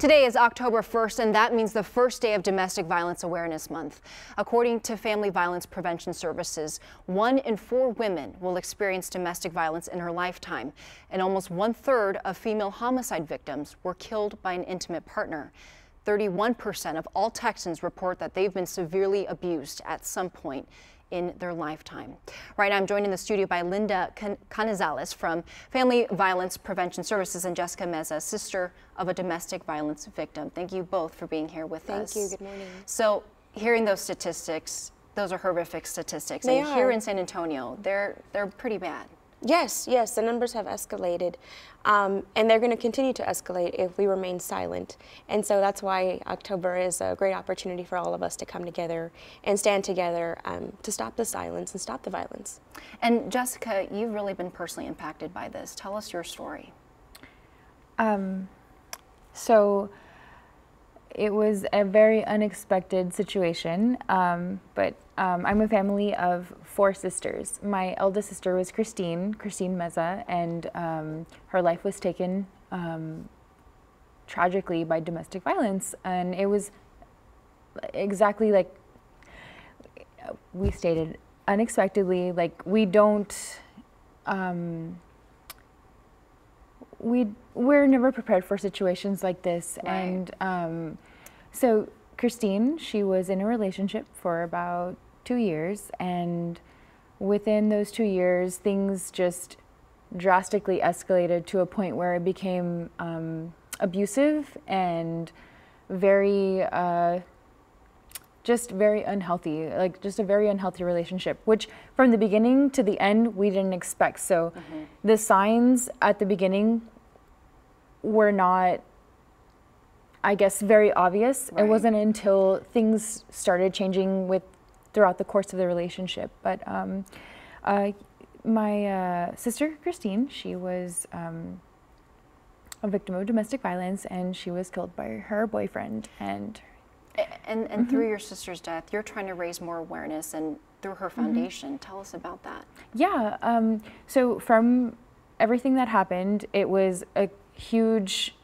Today is October 1st, and that means the first day of Domestic Violence Awareness Month. According to Family Violence Prevention Services, 1 in 4 women will experience domestic violence in her lifetime, and almost 1/3 of female homicide victims were killed by an intimate partner. 31% of all Texans report that they've been severely abused at some point in their lifetime. Right now, I'm joined in the studio by Linda Canizales from Family Violence Prevention Services and Jessica Meza, sister of a domestic violence victim. Thank you both for being here with us. Thank you. Good morning. So, hearing those statistics, those are horrific statistics. They and are. Here in San Antonio, they're pretty bad. Yes, the numbers have escalated, and they're going to continue to escalate if we remain silent. And so that's why October is a great opportunity for all of us to come together and stand together to stop the silence and stop the violence. And Jessica, you've really been personally impacted by this. Tell us your story. So it was a very unexpected situation, but I'm a family of 4 sisters. My eldest sister was Christine Meza, and her life was taken tragically by domestic violence. And it was exactly like we stated, unexpectedly. Like, we don't, we're never prepared for situations like this. Right. And so Christine, she was in a relationship for about 2 years, and within those 2 years, things just drastically escalated to a point where it became abusive and very, just very unhealthy, like just a very unhealthy relationship, which from the beginning to the end, we didn't expect. So the signs at the beginning were not, I guess, very obvious. Right. It wasn't until things started changing throughout the course of the relationship. But my sister, Christine, she was a victim of domestic violence, and she was killed by her boyfriend. And through your sister's death, you're trying to raise more awareness, and through her foundation. Tell us about that. Yeah, so from everything that happened, it was a huge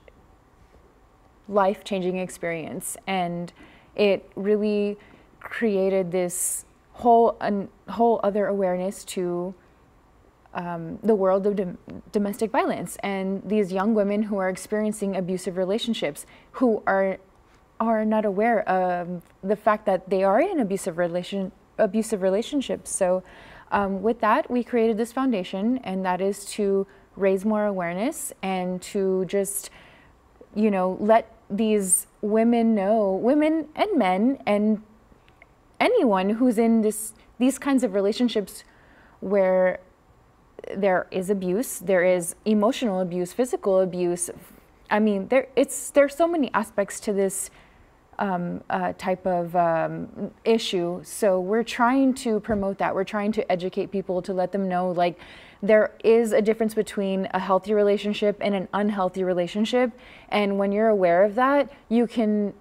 life-changing experience, and it really created this whole other awareness to the world of domestic violence, and these young women who are experiencing abusive relationships, who are not aware of the fact that they are in abusive relationships. So with that, we created this foundation, and that is to raise more awareness and to just, let these women know, women and men and anyone who's in these kinds of relationships where there is abuse, there is emotional abuse, physical abuse. I mean, there's so many aspects to this type of issue. So we're trying to promote that. We're trying to educate people, to let them know, like, there is a difference between a healthy relationship and an unhealthy relationship. And when you're aware of that, you can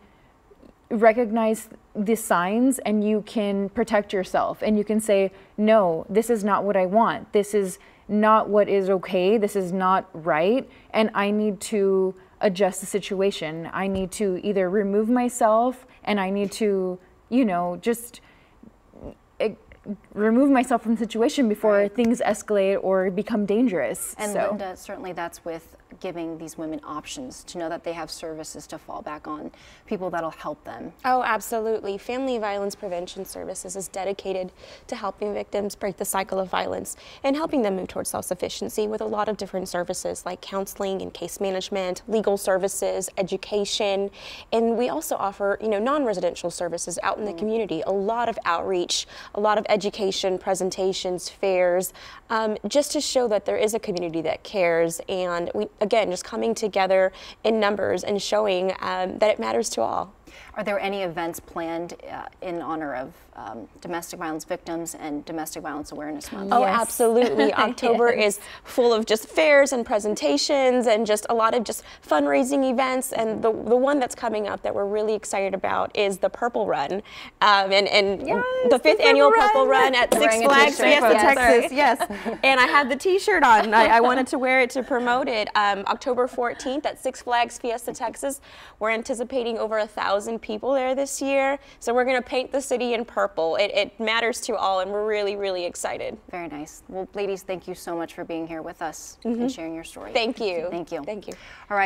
recognize the signs, and you can protect yourself, and you can say, no, this is not what I want. This is not what is okay. This is not right. And I need to adjust the situation. I need to either remove myself, and I need to, just remove myself from the situation before things escalate or become dangerous. And Linda, certainly that's with giving these women options, to know that they have services to fall back on, people that'll help them. Oh, absolutely. Family Violence Prevention Services is dedicated to helping victims break the cycle of violence and helping them move towards self-sufficiency with a lot of different services like counseling and case management, legal services, education, and we also offer, non-residential services out in the community, a lot of outreach, a lot of education, presentations, fairs, just to show that there is a community that cares, and we, again, just coming together in numbers and showing that it matters to all. Are there any events planned in honor of domestic violence victims and Domestic Violence Awareness Month? Oh, Yes. absolutely. October is full of just fairs and presentations and just a lot of just fundraising events. And the one that's coming up that we're really excited about is the Purple Run. The 5th annual Purple Run at Six Wearing a Flags t-shirt. Fiesta, Yes. Texas. Yes. And I have the t-shirt on. I wanted to wear it to promote it. October 14th at Six Flags Fiesta, Texas. We're anticipating over 1,000 people there this year. So we're going to paint the city in purple. It matters to all, and we're really, really excited. Very nice. Well, ladies, thank you so much for being here with us and sharing your story. Thank you. Thank you. Thank you. All right.